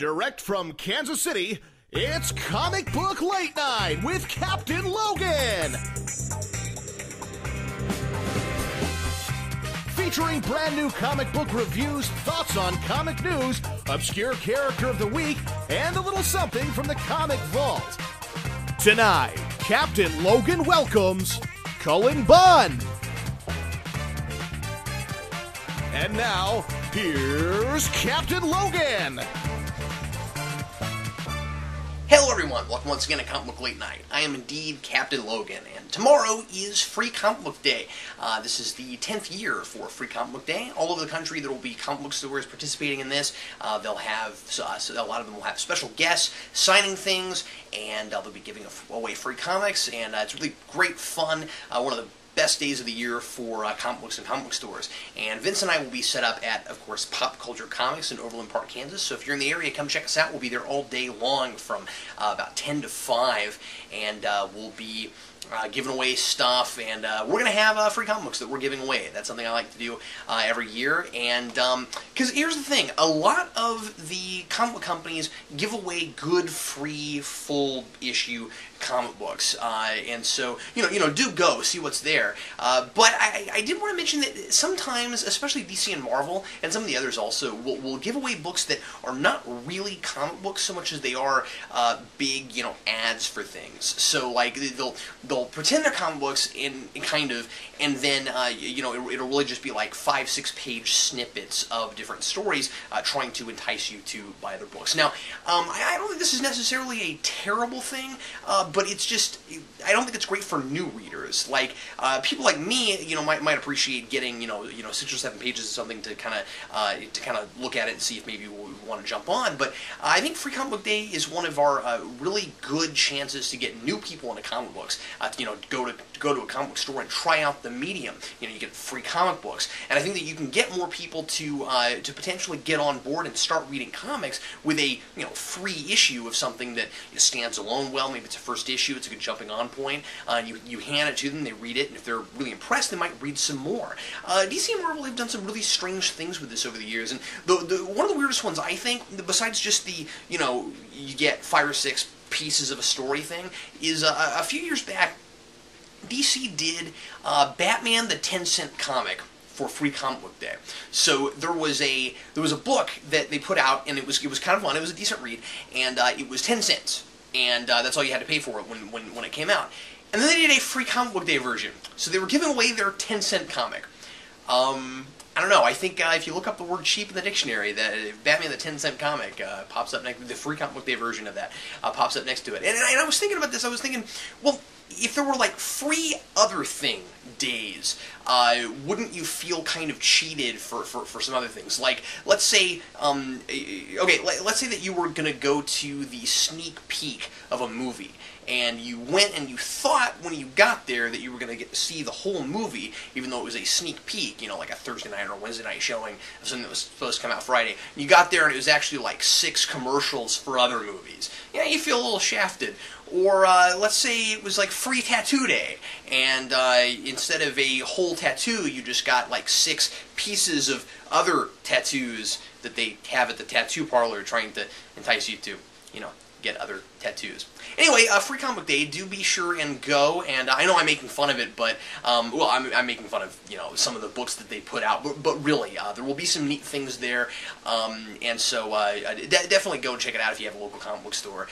Direct from Kansas City, it's Comic Book Late Night with Captain Logan. Featuring brand new comic book reviews, thoughts on comic news, obscure character of the week, and a little something from the comic vault. Tonight, Captain Logan welcomes Cullen Bunn. And now, here's Captain Logan. Hello everyone, welcome once again to Comic Book Late Night. I am indeed Captain Logan, and tomorrow is Free Comic Book Day. This is the 10th year for Free Comic Book Day. All over the country there will be comic book stores participating in this. They'll have, a lot of them will have special guests signing things, and they'll be giving away free comics, and it's really great fun. One of the best days of the year for comic books and comic book stores. And Vince and I will be set up at, of course, Pop Culture Comics in Overland Park, Kansas. So if you're in the area, come check us out. We'll be there all day long from about 10 to 5, and we'll be giving away stuff, and we're going to have free comic books that we're giving away. That's something I like to do every year, and because here's the thing, a lot of the comic book companies give away good, free, full issue comic books, and so, do go, see what's there, but I did want to mention that sometimes, especially DC and Marvel, and some of the others also, will give away books that are not really comic books so much as they are big, ads for things. So, like, they'll pretend they're comic books and then it'll really just be like 5-6 page snippets of different stories trying to entice you to buy their books. Now, I don't think this is necessarily a terrible thing, but it's just, I don't think it's great for new readers. Like, people like me, might appreciate getting, 6 or 7 pages of something to kind of look at it and see if maybe we want to jump on. But I think Free Comic Book Day is one of our really good chances to get new people into comic books. Go to a comic book store and try out the medium. You get free comic books, and I think that you can get more people to potentially get on board and start reading comics with a free issue of something that stands alone well. Maybe it's a first issue, it's a good jumping on point. You hand it to them, they read it, and if they're really impressed, they might read some more. DC and Marvel have done some really strange things with this over the years, and one of the weirdest ones, I think, besides just the you get 5 or 6 pieces of a story thing, is a few years back, DC did Batman the 10-cent comic for Free Comic Book Day. So there was a book that they put out, and it was kind of fun. It was a decent read, and it was 10 cents, and that's all you had to pay for it when it came out. And then they did a Free Comic Book Day version. So they were giving away their 10-cent comic. I don't know, I think if you look up the word cheap in the dictionary, that Batman the 10-cent comic pops up next, the Free Comic Book Day version of that pops up next to it. And I was thinking about this, I was thinking, well, if there were like free other thing days, wouldn't you feel kind of cheated for some other things? Like, let's say, let's say that you were going to go to the sneak peek of a movie, and you went and you thought when you got there that you were going to get to see the whole movie, even though it was a sneak peek, like a Thursday night or Wednesday night showing of something that was supposed to come out Friday. You got there and it was actually like 6 commercials for other movies. You feel a little shafted. Or let's say it was like free tattoo day, and instead of a whole tattoo, you just got like 6 pieces of other tattoos that they have at the tattoo parlor trying to entice you to, get other tattoos. Anyway, Free Comic Book Day, do be sure and go, and I know I'm making fun of it, but, well, I'm making fun of, some of the books that they put out, but really, there will be some neat things there, and so definitely go and check it out if you have a local comic book store.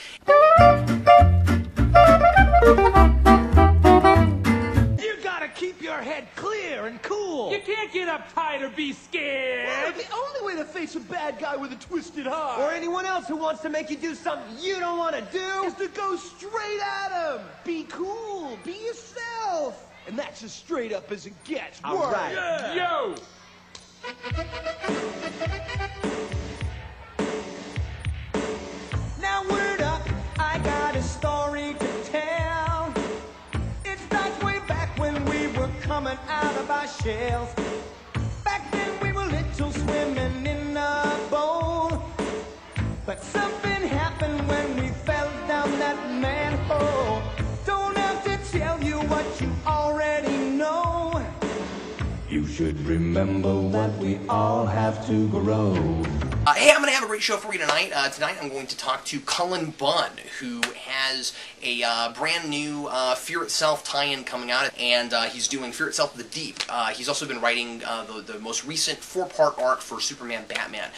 You gotta keep your head clear and cool. You can't get uptight or be scared. Well, the only way to face a bad guy with a twisted heart, or anyone else who wants to make you do something you don't want to do, is to go straight at him. Be cool. Be yourself. And that's as straight up as it gets. All right. Yeah. Yo! Now word up, I got a story to tell. It starts way back when we were coming out of our shells. Back then we were little swimming in a bowl. But something happened when we fell down that manhole. Don't have to tell you what you already know. You should remember what we all have to grow. Hey, I'm going to have a a great show for you tonight. Tonight I'm going to talk to Cullen Bunn, who has a brand new Fear Itself tie-in coming out, and he's doing Fear Itself the Deep. He's also been writing the most recent 4-part arc for Superman Batman.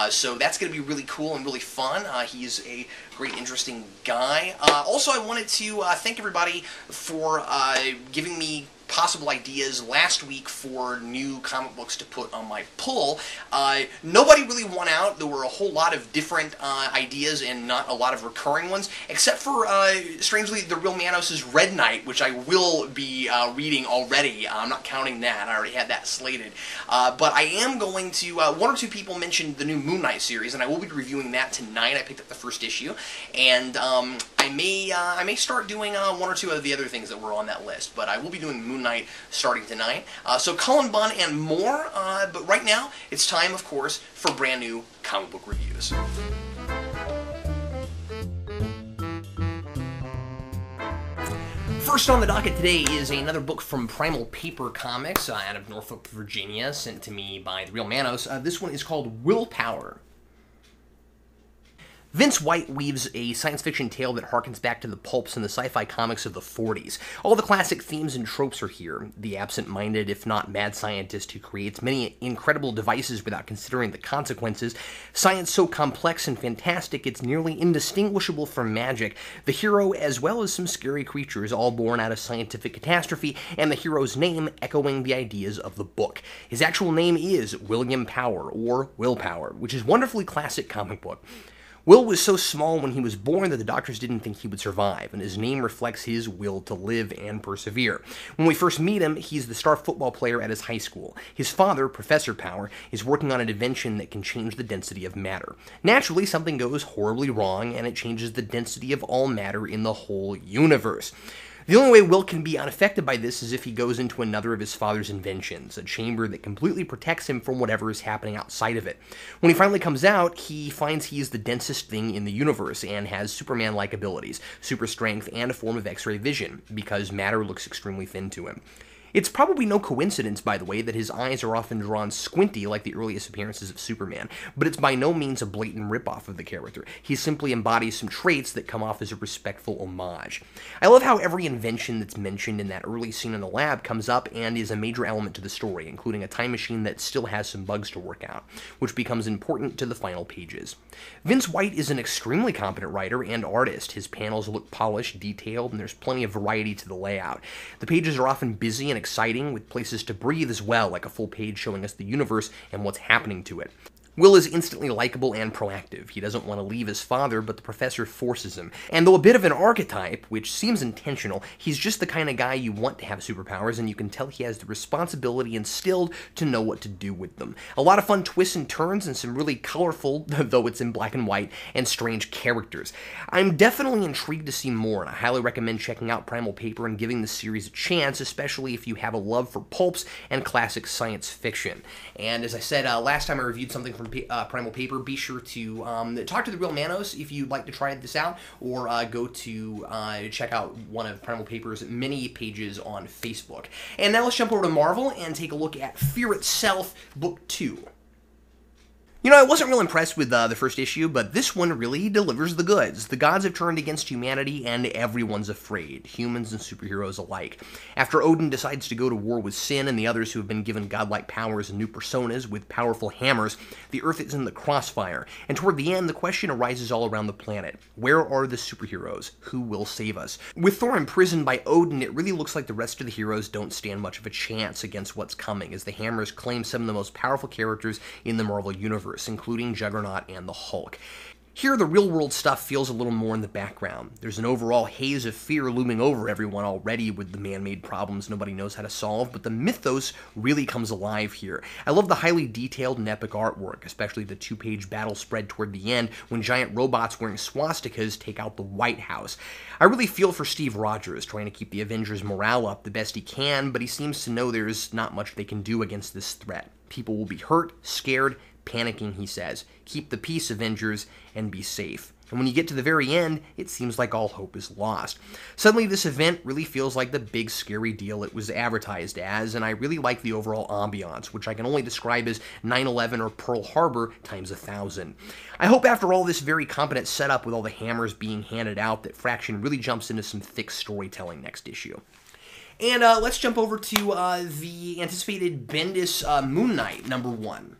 So that's going to be really cool and really fun. He's a great, interesting guy. Also, I wanted to thank everybody for giving me possible ideas last week for new comic books to put on my pull. Nobody really won out. There were a whole lot of different ideas and not a lot of recurring ones, except for, strangely, The Real Manos' Red Knight, which I will be reading already. I'm not counting that. I already had that slated. But I am going to, one or two people mentioned the new Moon Knight series, and I will be reviewing that tonight. I picked up the first issue, and I may start doing one or two of the other things that were on that list, but I will be doing Moon Knight starting tonight. So Cullen Bunn and more, but right now it's time, of course, for brand new comic book reviews. First on the docket today is another book from Primal Paper Comics out of Norfolk, Virginia, sent to me by The Real Manos. This one is called Willpower. Vince White weaves a science fiction tale that harkens back to the pulps and the sci-fi comics of the 40s. All the classic themes and tropes are here. The absent-minded, if not mad scientist who creates many incredible devices without considering the consequences. Science so complex and fantastic it's nearly indistinguishable from magic. The hero, as well as some scary creatures, all born out of scientific catastrophe, and the hero's name echoing the ideas of the book. His actual name is William Power, or Willpower, which is wonderfully classic comic book. Will was so small when he was born that the doctors didn't think he would survive, and his name reflects his will to live and persevere. When we first meet him, he's the star football player at his high school. His father, Professor Power, is working on an invention that can change the density of matter. Naturally, something goes horribly wrong, and it changes the density of all matter in the whole universe. The only way Will can be unaffected by this is if he goes into another of his father's inventions, a chamber that completely protects him from whatever is happening outside of it. When he finally comes out, he finds he is the densest thing in the universe and has Superman-like abilities, super strength, and a form of X-ray vision, because matter looks extremely thin to him. It's probably no coincidence, by the way, that his eyes are often drawn squinty like the earliest appearances of Superman, but it's by no means a blatant ripoff of the character. He simply embodies some traits that come off as a respectful homage. I love how every invention that's mentioned in that early scene in the lab comes up and is a major element to the story, including a time machine that still has some bugs to work out, which becomes important to the final pages. Vince White is an extremely competent writer and artist. His panels look polished, detailed, and there's plenty of variety to the layout. The pages are often busy and exciting, with places to breathe as well, like a full page showing us the universe and what's happening to it. Will is instantly likable and proactive. He doesn't want to leave his father, but the professor forces him. And though a bit of an archetype, which seems intentional, he's just the kind of guy you want to have superpowers, and you can tell he has the responsibility instilled to know what to do with them. A lot of fun twists and turns, and some really colorful, though it's in black and white, and strange characters. I'm definitely intrigued to see more, and I highly recommend checking out Primal Paper and giving the series a chance, especially if you have a love for pulps and classic science fiction. And as I said last time I reviewed something from Primal Paper, be sure to talk to The Real Manos if you'd like to try this out, or go to check out one of Primal Paper's many pages on Facebook. And now let's jump over to Marvel and take a look at Fear Itself, Book 2. You know, I wasn't real impressed with the first issue, but this one really delivers the goods. The gods have turned against humanity, and everyone's afraid, humans and superheroes alike. After Odin decides to go to war with Sin and the others who have been given godlike powers and new personas with powerful hammers, the Earth is in the crossfire, and toward the end, the question arises all around the planet. Where are the superheroes? Who will save us? With Thor imprisoned by Odin, it really looks like the rest of the heroes don't stand much of a chance against what's coming, as the hammers claim some of the most powerful characters in the Marvel Universe, including Juggernaut and the Hulk. Here, the real-world stuff feels a little more in the background. There's an overall haze of fear looming over everyone already with the man-made problems nobody knows how to solve, but the mythos really comes alive here. I love the highly detailed and epic artwork, especially the 2-page battle spread toward the end when giant robots wearing swastikas take out the White House. I really feel for Steve Rogers, trying to keep the Avengers' morale up the best he can, but he seems to know there's not much they can do against this threat. People will be hurt, scared, panicking, he says. Keep the peace, Avengers, and be safe. And when you get to the very end, it seems like all hope is lost. Suddenly, this event really feels like the big scary deal it was advertised as, and I really like the overall ambiance, which I can only describe as 9/11 or Pearl Harbor times 1,000. I hope after all this very competent setup with all the hammers being handed out that Fraction really jumps into some thick storytelling next issue. And let's jump over to the anticipated Bendis Moon Knight #1.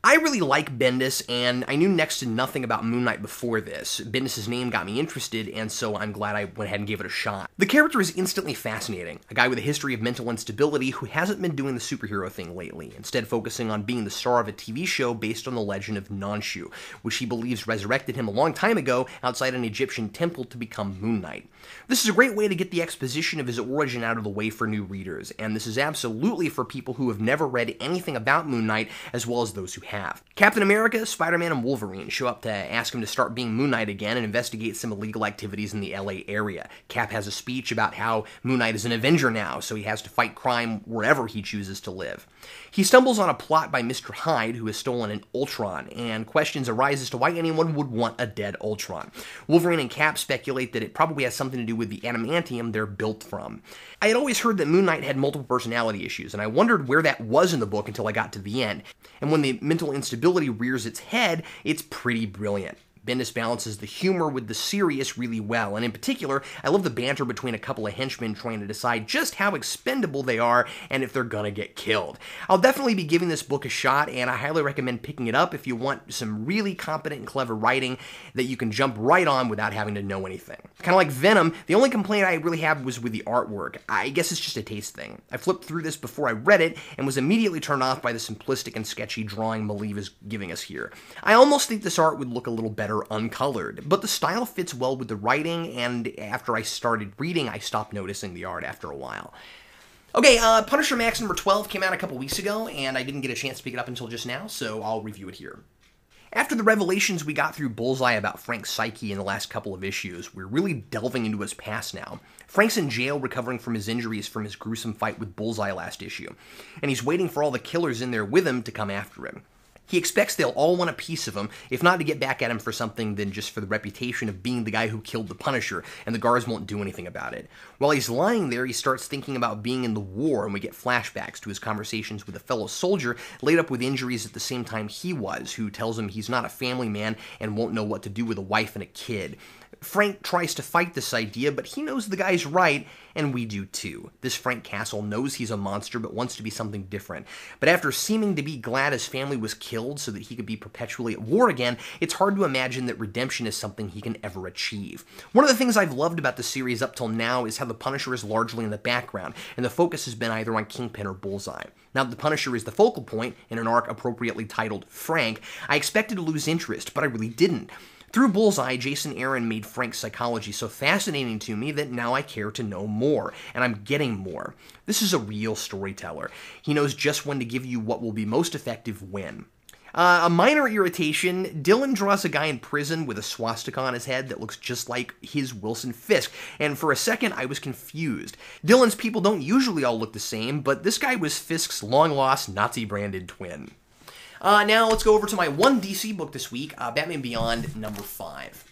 I really like Bendis, and I knew next to nothing about Moon Knight before this. Bendis' name got me interested, and so I'm glad I went ahead and gave it a shot. The character is instantly fascinating, a guy with a history of mental instability who hasn't been doing the superhero thing lately, instead focusing on being the star of a TV show based on the legend of Nanshu, which he believes resurrected him a long time ago outside an Egyptian temple to become Moon Knight. This is a great way to get the exposition of his origin out of the way for new readers, and this is absolutely for people who have never read anything about Moon Knight, as well as those who have. Captain America, Spider-Man, and Wolverine show up to ask him to start being Moon Knight again and investigate some illegal activities in the LA area. Cap has a speech about how Moon Knight is an Avenger now, so he has to fight crime wherever he chooses to live. He stumbles on a plot by Mr. Hyde, who has stolen an Ultron, and questions arise as to why anyone would want a dead Ultron. Wolverine and Cap speculate that it probably has something to do with the adamantium they're built from. I had always heard that Moon Knight had multiple personality issues, and I wondered where that was in the book until I got to the end. And when the mental instability rears its head, it's pretty brilliant. Bendis balances the humor with the serious really well, and in particular, I love the banter between a couple of henchmen trying to decide just how expendable they are and if they're gonna get killed. I'll definitely be giving this book a shot, and I highly recommend picking it up if you want some really competent and clever writing that you can jump right on without having to know anything. Kind of like Venom, the only complaint I really had was with the artwork. I guess it's just a taste thing. I flipped through this before I read it and was immediately turned off by the simplistic and sketchy drawing Maliv is giving us here. I almost think this art would look a little better uncolored, but the style fits well with the writing, and after I started reading, I stopped noticing the art after a while. Okay, Punisher Max #12 came out a couple weeks ago, and I didn't get a chance to pick it up until just now, so I'll review it here. After the revelations we got through Bullseye about Frank's psyche in the last couple of issues, we're really delving into his past now. Frank's in jail recovering from his injuries from his gruesome fight with Bullseye last issue, and he's waiting for all the killers in there with him to come after him. He expects they'll all want a piece of him, if not to get back at him for something, then just for the reputation of being the guy who killed the Punisher, and the guards won't do anything about it. While he's lying there, he starts thinking about being in the war, and we get flashbacks to his conversations with a fellow soldier laid up with injuries at the same time he was, who tells him he's not a family man and won't know what to do with a wife and a kid. Frank tries to fight this idea, but he knows the guy's right, and we do too. This Frank Castle knows he's a monster, but wants to be something different. But after seeming to be glad his family was killed so that he could be perpetually at war again, it's hard to imagine that redemption is something he can ever achieve. One of the things I've loved about the series up till now is how the Punisher is largely in the background, and the focus has been either on Kingpin or Bullseye. Now that the Punisher is the focal point, in an arc appropriately titled Frank, I expected to lose interest, but I really didn't. Through Bullseye, Jason Aaron made Frank's psychology so fascinating to me that now I care to know more, and I'm getting more. This is a real storyteller. He knows just when to give you what will be most effective when. A minor irritation, Dylan draws a guy in prison with a swastika on his head that looks just like his Wilson Fisk, and for a second I was confused. Dylan's people don't usually all look the same, but this guy was Fisk's long-lost Nazi-branded twin. Now let's go over to my one DC book this week, Batman Beyond #5.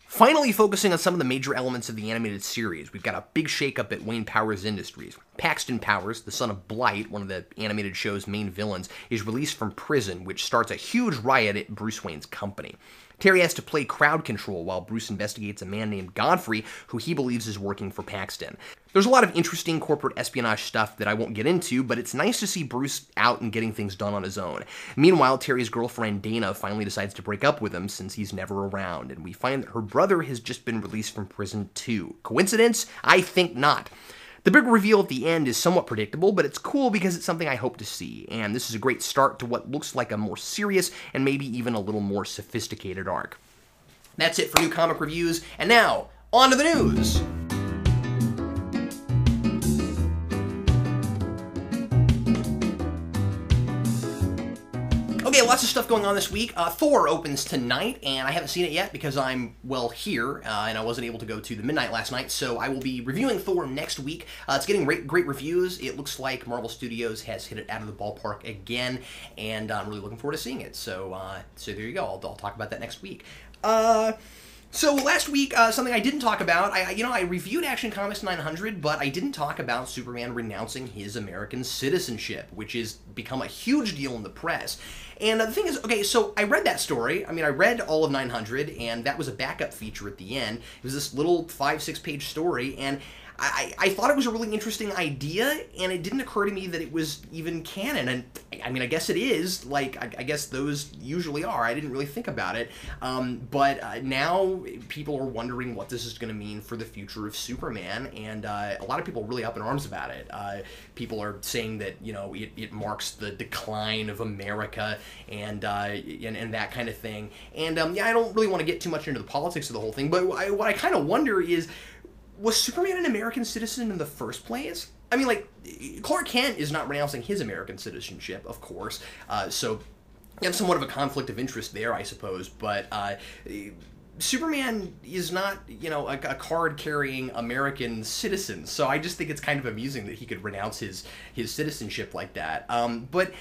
Finally focusing on some of the major elements of the animated series, we've got a big shakeup at Wayne Powers Industries. Paxton Powers, the son of Blight, one of the animated show's main villains, is released from prison, which starts a huge riot at Bruce Wayne's company. Terry has to play crowd control while Bruce investigates a man named Godfrey, who he believes is working for Paxton. There's a lot of interesting corporate espionage stuff that I won't get into, but it's nice to see Bruce out and getting things done on his own. Meanwhile, Terry's girlfriend Dana finally decides to break up with him since he's never around, and we find that her brother has just been released from prison too. Coincidence? I think not. The big reveal at the end is somewhat predictable, but it's cool because it's something I hope to see, and this is a great start to what looks like a more serious and maybe even a little more sophisticated arc. That's it for new comic reviews, and now, on to the news! Okay, lots of stuff going on this week. Thor opens tonight, and I haven't seen it yet because I'm, well, here, and I wasn't able to go to the midnight last night, so I will be reviewing Thor next week. It's getting great reviews. It looks like Marvel Studios has hit it out of the ballpark again, and I'm really looking forward to seeing it. So there you go. I'll talk about that next week. So last week, something I didn't talk about, I reviewed Action Comics 900, but I didn't talk about Superman renouncing his American citizenship, which has become a huge deal in the press. And the thing is, okay, so I read that story. I mean, I read all of 900, and that was a backup feature at the end. It was this little 5-6 page story, and I thought it was a really interesting idea, and it didn't occur to me that it was even canon. And I mean, I guess it is. Like, I guess those usually are. I didn't really think about it. But now people are wondering what this is going to mean for the future of Superman, and a lot of people are really up in arms about it. People are saying that, you know, it marks the decline of America and that kind of thing. And yeah, I don't really want to get too much into the politics of the whole thing, but what I kind of wonder is, was Superman an American citizen in the first place? I mean, like, Clark Kent is not renouncing his American citizenship, of course, so you have somewhat of a conflict of interest there, I suppose, but Superman is not, you know, a card-carrying American citizen, so I just think it's kind of amusing that he could renounce his citizenship like that. But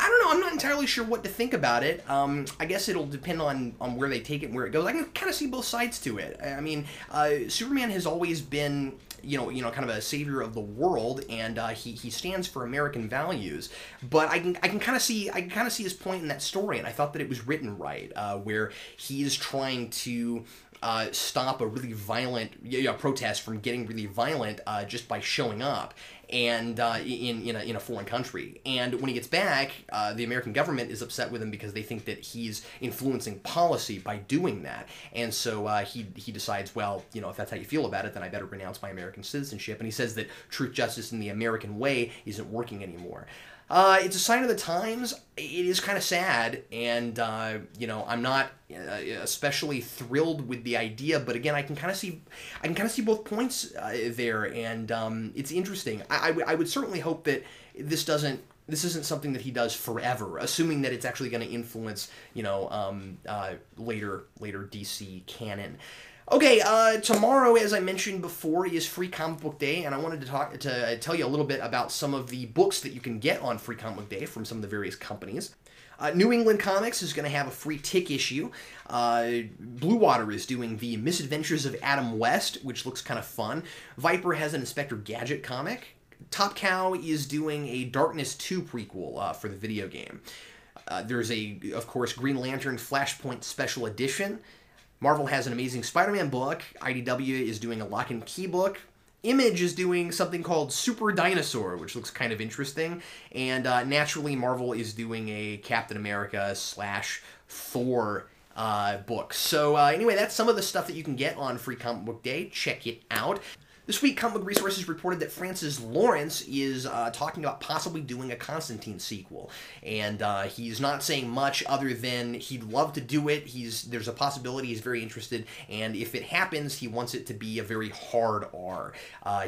I don't know, I'm not entirely sure what to think about it. I guess it'll depend on where they take it and where it goes. I can kind of see both sides to it. I mean, Superman has always been, you know, kind of a savior of the world, and he stands for American values. But I can kind of see his point in that story, and I thought that it was written right, where he's trying to stop a really violent protest from getting really violent just by showing up, and in a foreign country. And when he gets back, the American government is upset with him because they think that he's influencing policy by doing that. And so he decides, well, you know, if that's how you feel about it, then I better renounce my American citizenship. And he says that truth, justice, and the American way isn't working anymore. It's a sign of the times. It is kind of sad, and you know, I'm not especially thrilled with the idea. But again, I can kind of see both points there, and it's interesting. I would certainly hope that this isn't something that he does forever, assuming that it's actually going to influence, you know, later DC canon. Okay, tomorrow, as I mentioned before, is Free Comic Book Day, and I wanted to tell you a little bit about some of the books that you can get on Free Comic Book Day from some of the various companies. New England Comics is going to have a free tick issue. Blue Water is doing The Misadventures of Adam West, which looks kind of fun. Viper has an Inspector Gadget comic. Top Cow is doing a Darkness 2 prequel for the video game. There's of course, Green Lantern Flashpoint Special Edition. Marvel has an Amazing Spider-Man book. IDW is doing a Lock and Key book. Image is doing something called Super Dinosaur, which looks kind of interesting. And naturally, Marvel is doing a Captain America / Thor book. So anyway, that's some of the stuff that you can get on Free Comic Book Day. Check it out. This week, Comic Book Resources reported that Francis Lawrence is talking about possibly doing a Constantine sequel, and he's not saying much other than he'd love to do it. There's a possibility he's very interested, and if it happens, he wants it to be a very hard R.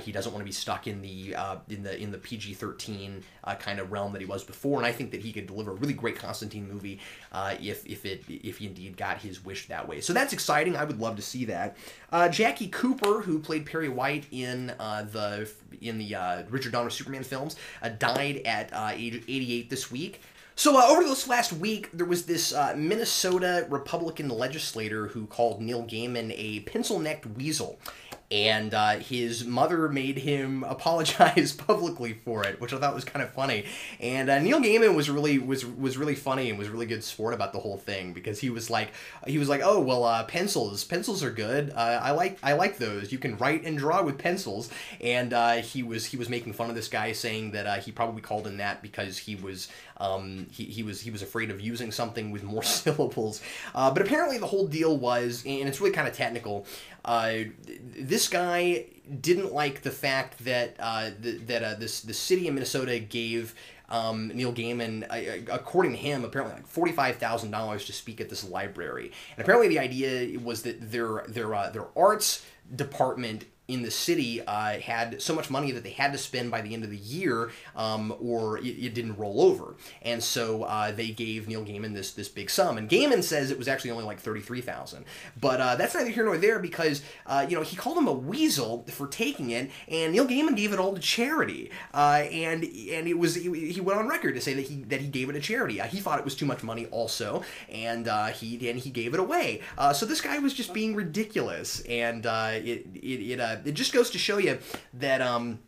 He doesn't want to be stuck in the PG-13 kind of realm that he was before, and I think that he could deliver a really great Constantine movie if he indeed got his wish that way. So that's exciting. I would love to see that. Jackie Cooper, who played Perry White in the Richard Donner Superman films, died at age 88 this week. So over this last week, there was this Minnesota Republican legislator who called Neil Gaiman a pencil-necked weasel. And his mother made him apologize publicly for it, which I thought was kind of funny. And Neil Gaiman was really funny and was really good sport about the whole thing, because he was like, oh well, pencils are good. I like those. You can write and draw with pencils. And he was making fun of this guy, saying that he probably called him that because he was afraid of using something with more syllables. But apparently the whole deal was, and it's really kind of technical, this guy didn't like the fact that the city of Minnesota gave Neil Gaiman, according to him, apparently like $45,000 to speak at this library. And apparently the idea was that their arts department in the city had so much money that they had to spend by the end of the year, or it didn't roll over. And so they gave Neil Gaiman this big sum. And Gaiman says it was actually only like $33,000. But that's neither here nor there, because he called him a weasel for taking it, and Neil Gaiman gave it all to charity. And it was he went on record to say that he gave it to charity. He thought it was too much money also, and he gave it away. So this guy was just being ridiculous, and it just goes to show you that how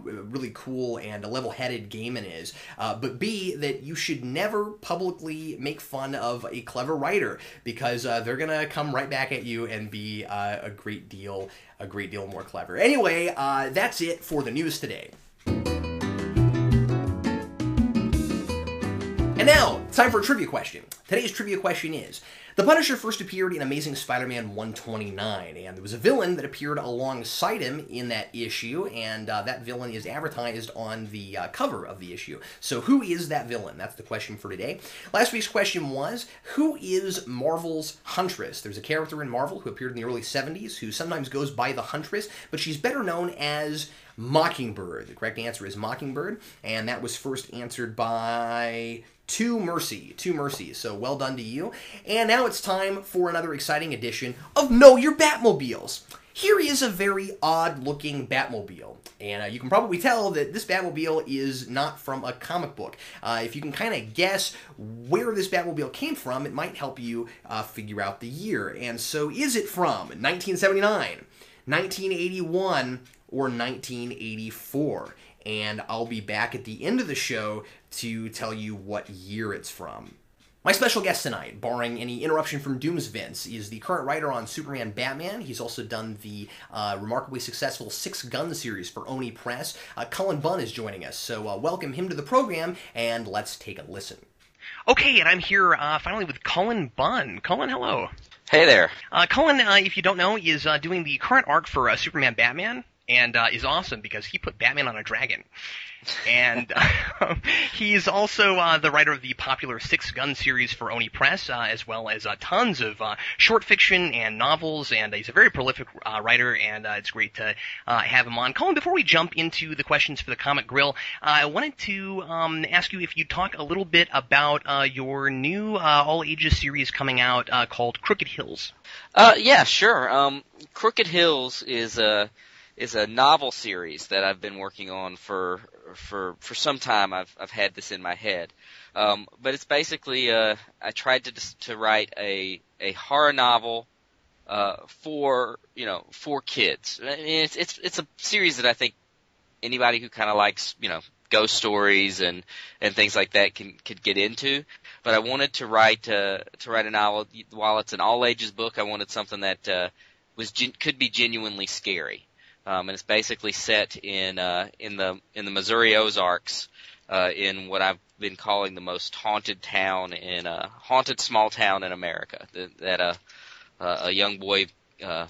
really cool and level-headed Gaiman is, but B, that you should never publicly make fun of a clever writer, because they're gonna come right back at you and be a great deal more clever. Anyway, that's it for the news today. And now, it's time for a trivia question. Today's trivia question is, the Punisher first appeared in Amazing Spider-Man 129, and there was a villain that appeared alongside him in that issue, and that villain is advertised on the cover of the issue. So who is that villain? That's the question for today. Last week's question was, who is Marvel's Huntress? There's a character in Marvel who appeared in the early 70s who sometimes goes by the Huntress, but she's better known as Mockingbird. The correct answer is Mockingbird, and that was first answered by Two Mercy. So well done to you. And now it's time for another exciting edition of Know Your Batmobiles. Here is a very odd-looking Batmobile, and you can probably tell that this Batmobile is not from a comic book. If you can kind of guess where this Batmobile came from, it might help you figure out the year. And so, is it from 1979, 1981, or 1984? And I'll be back at the end of the show to tell you what year it's from. My special guest tonight, barring any interruption from Doom's Vince, is the current writer on Superman Batman. He's also done the remarkably successful 6 Gun series for Oni Press. Cullen Bunn is joining us, so welcome him to the program, and let's take a listen. Okay, and I'm here finally with Cullen Bunn. Cullen, hello. Hey there. Cullen, if you don't know, is doing the current arc for Superman Batman, and is awesome because he put Batman on a dragon. And he's also the writer of the popular 6 Gun series for Oni Press, as well as tons of short fiction and novels, and he's a very prolific writer, and it's great to have him on. Colin, before we jump into the questions for the Comic Grill, I wanted to ask you if you'd talk a little bit about your new all-ages series coming out called Crooked Hills. Yeah, sure. Crooked Hills is a novel series that I've been working on for some time. I've had this in my head, but it's basically I tried to write a horror novel for kids. I mean, it's a series that I think anybody who kind of likes ghost stories and things like that could get into. But I wanted to write a novel. While it's an all ages book, I wanted something that could be genuinely scary. And it's basically set in the Missouri Ozarks, in what I've been calling the most haunted town haunted small town in America. That a young boy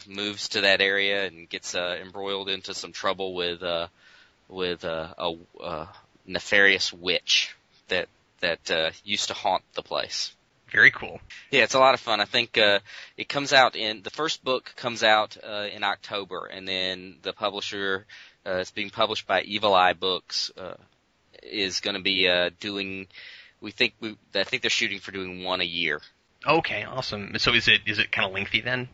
moves to that area and gets embroiled into some trouble with a nefarious witch that used to haunt the place. Very cool. Yeah, it's a lot of fun. I think it comes out the first book comes out in October, and then the publisher, it's being published by Evil Eye Books, is going to be doing. I think they're shooting for doing one a year. Okay, awesome. So is it kind of lengthy then?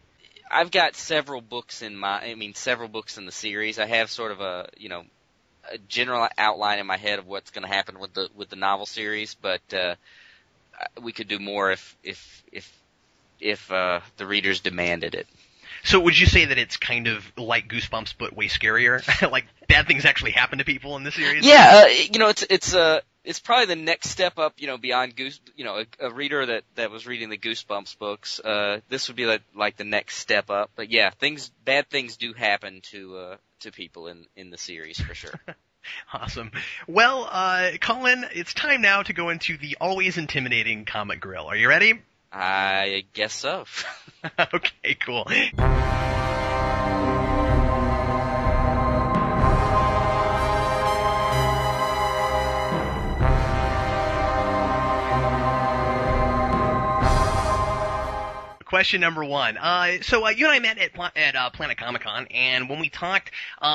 I've got several books in the series. I have sort of a general outline in my head of what's going to happen with the novel series, but we could do more if the readers demanded it. So would you say that it's kind of like Goosebumps but way scarier? Like bad things actually happen to people in this series? Yeah, it's probably the next step up, beyond a reader that was reading the Goosebumps books. This would be like the next step up. But yeah, bad things do happen to people in the series for sure. Awesome. Well, Cullen, it's time now to go into the always intimidating Comic Grill. Are you ready? I guess so. Okay, cool. question number one. So you and I met at Planet Comic-Con, and when we talked,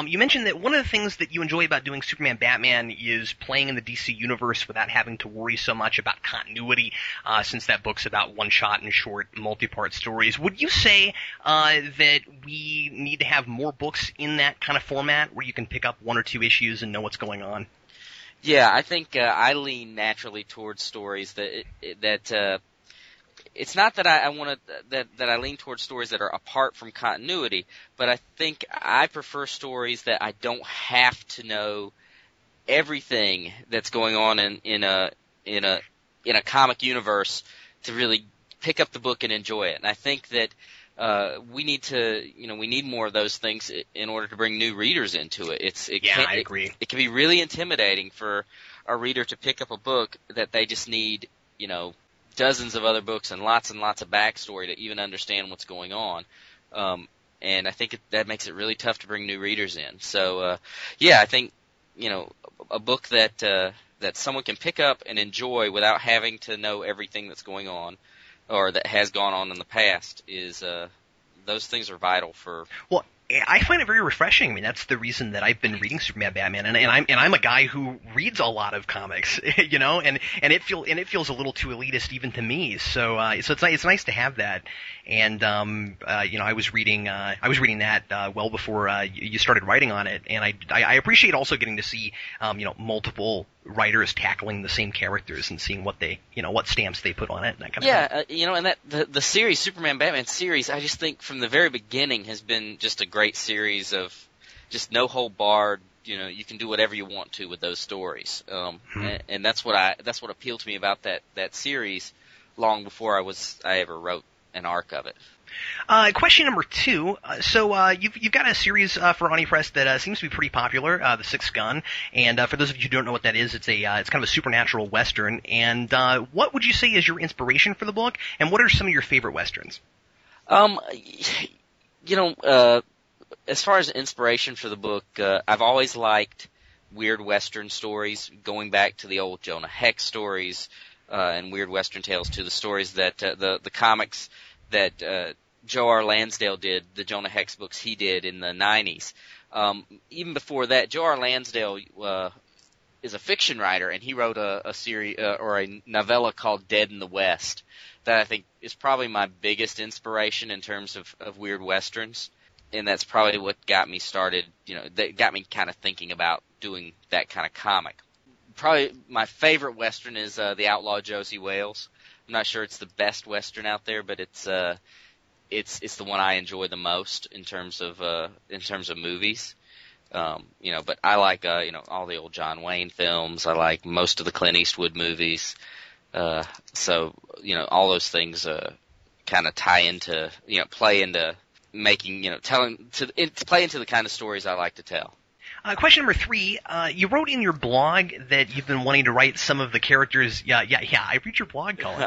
you mentioned that one of the things that you enjoy about doing Superman Batman is playing in the DC universe without having to worry so much about continuity, since that book's about one-shot and short multi-part stories. Would you say that we need to have more books in that kind of format where you can pick up one or two issues and know what's going on? Yeah, I think I lean naturally towards stories that it's not that I want to that I lean towards stories that are apart from continuity, but I think I prefer stories that I don't have to know everything that's going on in a comic universe to really pick up the book and enjoy it. And I think that we need more of those things in order to bring new readers into it. I agree. It can be really intimidating for a reader to pick up a book that they just need, dozens of other books and lots of backstory to even understand what's going on. And I think that makes it really tough to bring new readers in. So, I think, a book that someone can pick up and enjoy without having to know everything that's going on or that has gone on in the past is, those things are vital for. Well, I find it very refreshing. I mean, that's the reason that I've been reading Superman Batman, and I'm a guy who reads a lot of comics, and it feels a little too elitist even to me. So it's nice to have that. And I was reading that well before you started writing on it, and I appreciate also getting to see multiple writers tackling the same characters and seeing what they what stamps they put on it and that kind of thing. And that the series Superman Batman series, I just think from the very beginning has been just a great series of just no hold barred. You can do whatever you want to with those stories, and that's what appealed to me about that series long before I ever wrote an arc of it. Question number 2. So you've got a series for Oni Press that seems to be pretty popular, The Sixth Gun. And for those of you who don't know what that is, it's kind of a supernatural western. And what would you say is your inspiration for the book? And what are some of your favorite westerns? As far as inspiration for the book, I've always liked weird western stories, going back to the old Jonah Hex stories and weird western tales, to the stories that the comics that Joe R. Lansdale did, the Jonah Hex books he did in the 90s. Even before that, Joe R. Lansdale is a fiction writer, and he wrote a series or a novella called Dead in the West that I think is probably my biggest inspiration in terms of weird westerns. And that's probably what got me started, that got me kind of thinking about doing that kind of comic. Probably my favorite western is The Outlaw Josie Wales. I'm not sure it's the best western out there, but it's the one I enjoy the most in terms of movies. But I like all the old John Wayne films. I like most of the Clint Eastwood movies. So all those things kind of tie into play into making play into the kind of stories I like to tell. Question number 3, you wrote in your blog that you've been wanting to write some of the characters. Yeah, I read your blog, Cullen.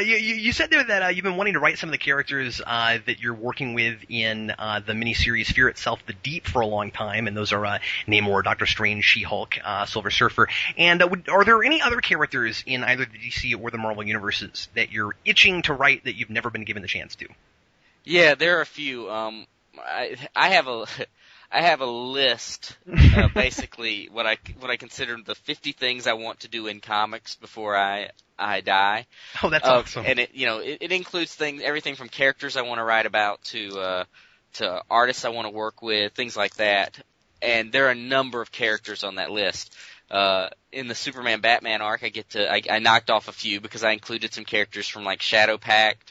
You said there that you've been wanting to write some of the characters that you're working with in the miniseries Fear Itself, The Deep for a long time, and those are Namor, Doctor Strange, She-Hulk, Silver Surfer. And are there any other characters in either the DC or the Marvel universes that you're itching to write that you've never been given the chance to? Yeah, there are a few. I have a list, basically what I consider the 50 things I want to do in comics before I die. Oh, that's awesome! And it includes everything from characters I want to write about to artists I want to work with, things like that. And there are a number of characters on that list. In the Superman Batman arc, I knocked off a few because I included some characters from like Shadow Pact.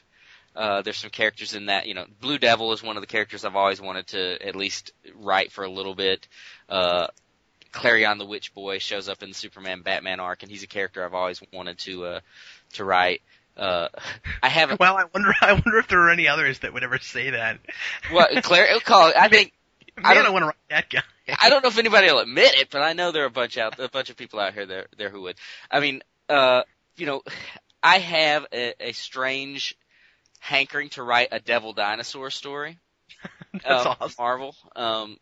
There's some characters in that, Blue Devil is one of the characters I've always wanted to at least write for a little bit. Clarion the Witch Boy shows up in the Superman Batman arc, and he's a character I've always wanted to write. I haven't. Well, I wonder if there are any others that would ever say that. Well, I think. I don't want to write that guy. I don't know if anybody will admit it, but I know there are a bunch of people out here there who would. I mean, I have a strange hankering to write a Devil Dinosaur story. That's awesome. Marvel.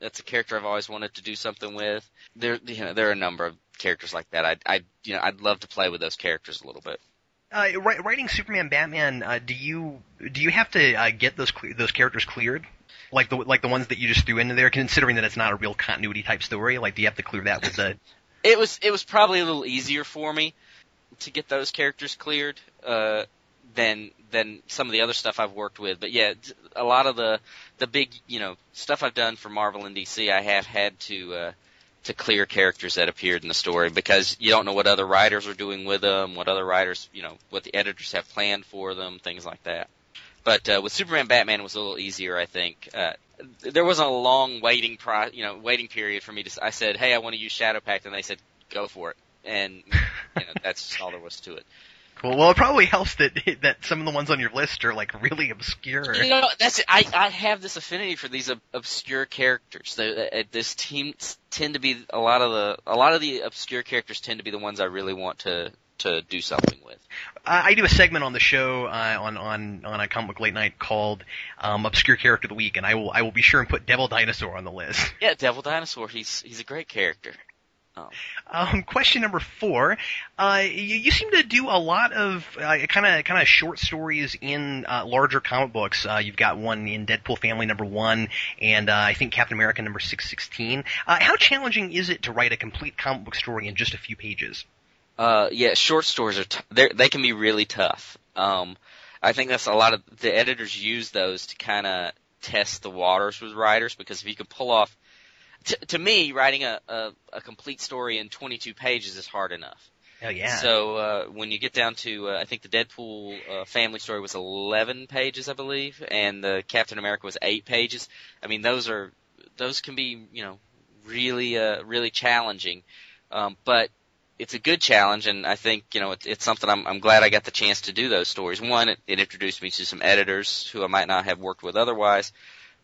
That's a character I've always wanted to do something with. There are a number of characters like that. I'd love to play with those characters a little bit. Writing Superman, Batman, do you have to get those characters cleared, like the ones that you just threw into there? Considering that it's not a real continuity type story, like do you have to clear that with the? It was probably a little easier for me to get those characters cleared than some of the other stuff I've worked with. But yeah, a lot of the big stuff I've done for Marvel and DC, I have had to clear characters that appeared in the story because you don't know what other writers are doing with them, what other writers, what the editors have planned for them, things like that. But with Superman, Batman, it was a little easier, I think. There wasn't a long waiting period for me to. I said, "Hey, I want to use Shadow Pact," and they said, "Go for it," and that's just all there was to it. Cool. Well, it probably helps that some of the ones on your list are like really obscure. That's it. I have this affinity for these obscure characters. This team tend to be a lot of the obscure characters tend to be the ones I really want to do something with. I do a segment on the show on a comic book late night called Obscure Character of the Week, and I will be sure and put Devil Dinosaur on the list. Yeah, Devil Dinosaur. He's a great character. Question number 4. You seem to do a lot of kind of short stories in larger comic books. You've got one in Deadpool Family #1, and I think Captain America #616. How challenging is it to write a complete comic book story in just a few pages? Yeah, short stories are they can be really tough. I think that's a lot of the editors use those to kind of test the waters with writers, because if you can pull off. To me, writing a complete story in 22 pages is hard enough. Oh, yeah. So when you get down to, I think the Deadpool family story was 11 pages, I believe, and the Captain America was 8 pages. I mean, those can be, really challenging. But it's a good challenge, and I think, it's something I'm glad I got the chance to do those stories. One, it introduced me to some editors who I might not have worked with otherwise.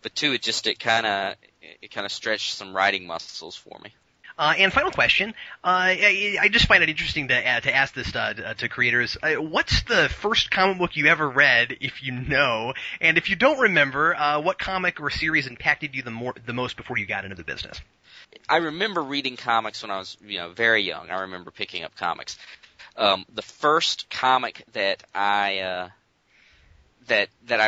But 2, it kind of stretched some writing muscles for me. And final question, I just find it interesting to ask this to creators. What's the first comic book you ever read, if you know? And if you don't remember, what comic or series impacted you the most before you got into the business? I remember reading comics when I was, very young. I remember picking up comics. The first comic that I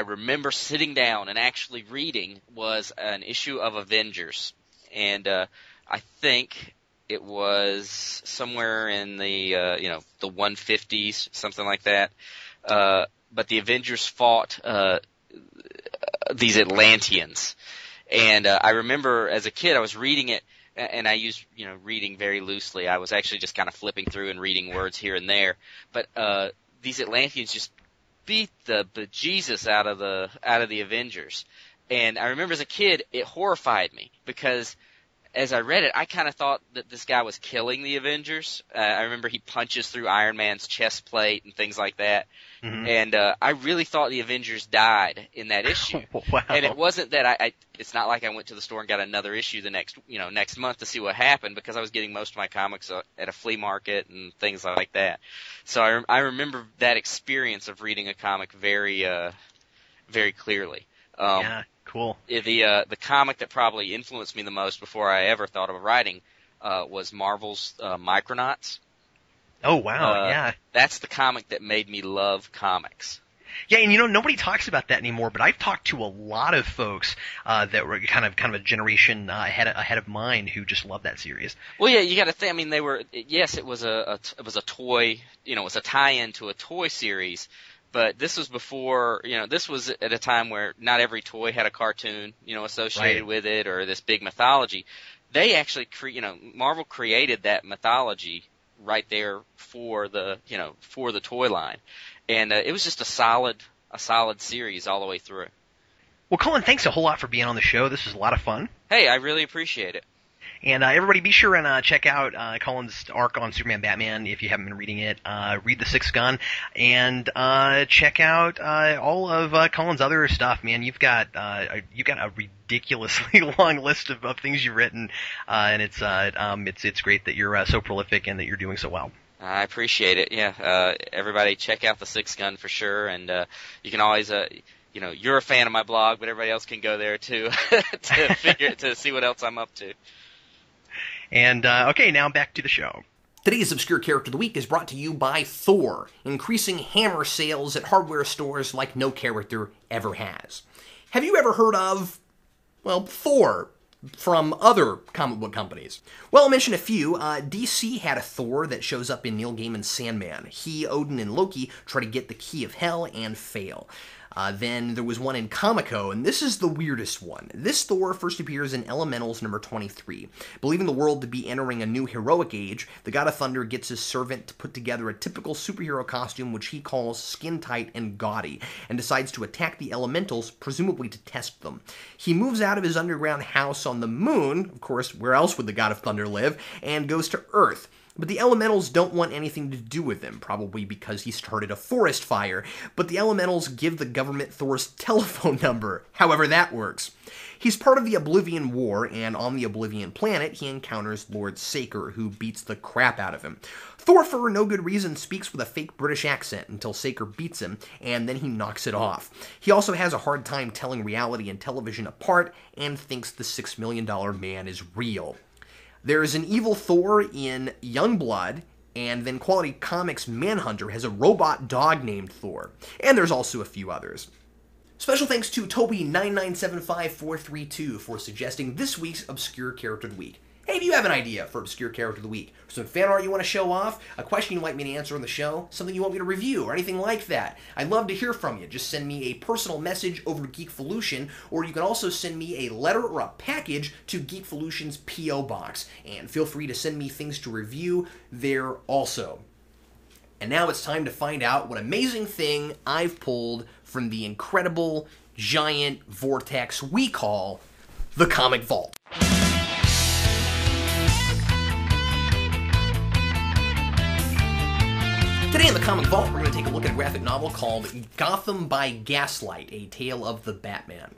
remember sitting down and actually reading was an issue of Avengers, and I think it was somewhere in the the 150s, something like that. But the Avengers fought these Atlanteans, and I remember as a kid I was reading it, and I used reading very loosely. I was actually just kind of flipping through and reading words here and there, but these Atlanteans just beat the bejesus out of the Avengers. And I remember as a kid, it horrified me because as I read it, I kind of thought that this guy was killing the Avengers. I remember he punches through Iron Man's chest plate and things like that. Mm-hmm. And I really thought the Avengers died in that issue. Wow. And it wasn't that it's not like I went to the store and got another issue the next month to see what happened, because I was getting most of my comics at a flea market and things like that. So I remember that experience of reading a comic very, very clearly. Yeah, cool. The comic that probably influenced me the most before I ever thought of writing was Marvel's Micronauts. Oh, wow, yeah. That's the comic that made me love comics. Yeah, and nobody talks about that anymore, but I've talked to a lot of folks that were kind of a generation ahead of mine who just love that series. Well, yeah, you got to think. I mean, it was a toy, it was a tie-in to a toy series, but this was before, this was at a time where not every toy had a cartoon, associated with it, or this big mythology. They actually, Marvel created that mythology right there for the toy line. And it was just a solid series all the way through. Well, Cullen, thanks a whole lot for being on the show. This was a lot of fun. Hey, I really appreciate it. And everybody be sure and check out Cullen's arc on Superman Batman if you haven't been reading it. Read The Sixth Gun, and check out all of Cullen's other stuff, man. You've got a ridiculously long list of things you've written, and it's great that you're so prolific and that you're doing so well. I appreciate it. Yeah, everybody check out The Sixth Gun for sure, and you can always, you're a fan of my blog, but everybody else can go there too to see what else I'm up to. And okay, now back to the show. Today's Obscure Character of the Week is brought to you by Thor, increasing hammer sales at hardware stores like no character ever has. Have you ever heard of, well, Thor from other comic book companies? Well, I'll mention a few. DC had a Thor that shows up in Neil Gaiman's Sandman. He, Odin, and Loki try to get the key of hell and fail. Then there was one in Comico, and this is the weirdest one. This Thor first appears in Elementals number 23. Believing the world to be entering a new heroic age, the God of Thunder gets his servant to put together a typical superhero costume which he calls skin-tight and gaudy, and decides to attack the Elementals, presumably to test them. He moves out of his underground house on the moon, of course, where else would the God of Thunder live, and goes to Earth. But the Elementals don't want anything to do with him, probably because he started a forest fire. But the Elementals give the government Thor's telephone number, however that works. He's part of the Oblivion War, and on the Oblivion planet, he encounters Lord Saker, who beats the crap out of him. Thor, for no good reason, speaks with a fake British accent until Saker beats him, and then he knocks it off. He also has a hard time telling reality and television apart, and thinks the $6 Million Man is real. There is an evil Thor in Youngblood, and then Quality Comics Manhunter has a robot dog named Thor. And there's also a few others. Special thanks to Toby9975432 for suggesting this week's Obscure Character of the Week. Hey, if you have an idea for Obscure Character of the Week, some fan art you want to show off, a question you'd like me to answer on the show, something you want me to review, or anything like that, I'd love to hear from you. Just send me a personal message over to Geekvolution, or you can also send me a letter or a package to Geekvolution's P.O. Box. And feel free to send me things to review there also. And now it's time to find out what amazing thing I've pulled from the incredible, giant vortex we call the Comic Vault. Today in the Comic Vault, we're going to take a look at a graphic novel called Gotham by Gaslight, A Tale of the Batman.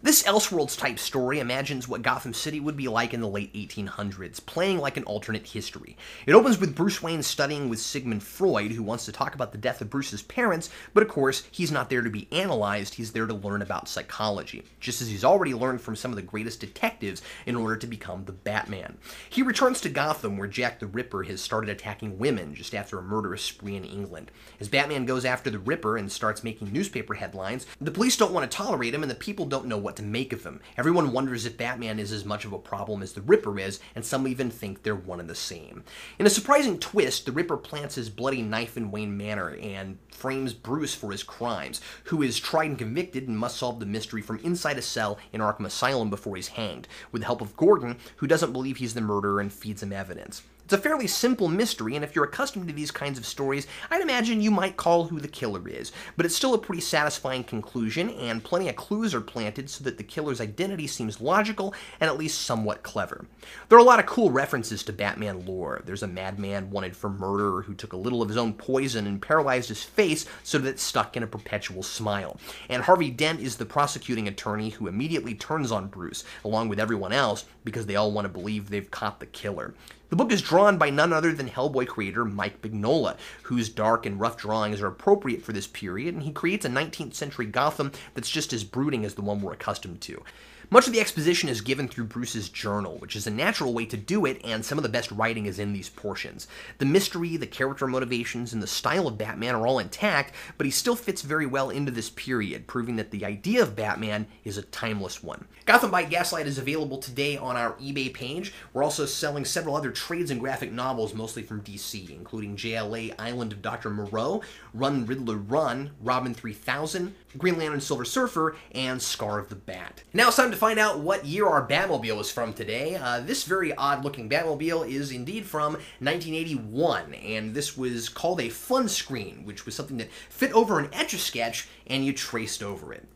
This Elseworlds-type story imagines what Gotham City would be like in the late 1800s, playing like an alternate history. It opens with Bruce Wayne studying with Sigmund Freud, who wants to talk about the death of Bruce's parents, but of course, he's not there to be analyzed, he's there to learn about psychology, just as he's already learned from some of the greatest detectives in order to become the Batman. He returns to Gotham, where Jack the Ripper has started attacking women just after a murderous spree in England. As Batman goes after the Ripper and starts making newspaper headlines, the police don't want to tolerate him and the people don't know what to make of him. Everyone wonders if Batman is as much of a problem as the Ripper is, and some even think they're one and the same. In a surprising twist, the Ripper plants his bloody knife in Wayne Manor and frames Bruce for his crimes, who is tried and convicted and must solve the mystery from inside a cell in Arkham Asylum before he's hanged, with the help of Gordon, who doesn't believe he's the murderer and feeds him evidence. It's a fairly simple mystery, and if you're accustomed to these kinds of stories, I'd imagine you might call who the killer is, but it's still a pretty satisfying conclusion, and plenty of clues are planted so that the killer's identity seems logical and at least somewhat clever. There are a lot of cool references to Batman lore. There's a madman wanted for murder who took a little of his own poison and paralyzed his face so that it stuck in a perpetual smile. And Harvey Dent is the prosecuting attorney who immediately turns on Bruce, along with everyone else, because they all want to believe they've caught the killer. The book is drawn by none other than Hellboy creator Mike Mignola, whose dark and rough drawings are appropriate for this period, and he creates a 19th century Gotham that's just as brooding as the one we're accustomed to. Much of the exposition is given through Bruce's journal, which is a natural way to do it, and some of the best writing is in these portions. The mystery, the character motivations, and the style of Batman are all intact, but he still fits very well into this period, proving that the idea of Batman is a timeless one. Gotham by Gaslight is available today on our eBay page. We're also selling several other trades and graphic novels, mostly from DC, including JLA Island of Dr. Moreau, Run Riddler Run, Robin 3000, Green Lantern Silver Surfer, and Scar of the Bat. Now it's time to find out what year our Batmobile is from today. This very odd-looking Batmobile is indeed from 1981, and this was called a fun screen, which was something that fit over an Etch-a-Sketch and you traced over it.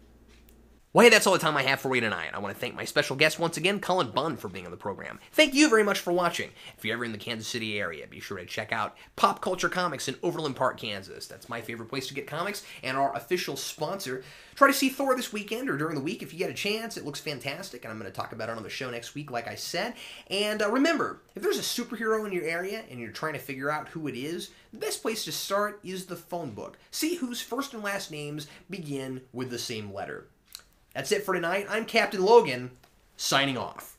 Well, hey, that's all the time I have for you tonight. I want to thank my special guest once again, Cullen Bunn, for being on the program. Thank you very much for watching. If you're ever in the Kansas City area, be sure to check out Pop Culture Comics in Overland Park, Kansas. That's my favorite place to get comics and our official sponsor. Try to see Thor this weekend or during the week if you get a chance. It looks fantastic, and I'm going to talk about it on the show next week, like I said. And remember, if there's a superhero in your area and you're trying to figure out who it is, the best place to start is the phone book. See whose first and last names begin with the same letter. That's it for tonight. I'm Captain Logan, signing off.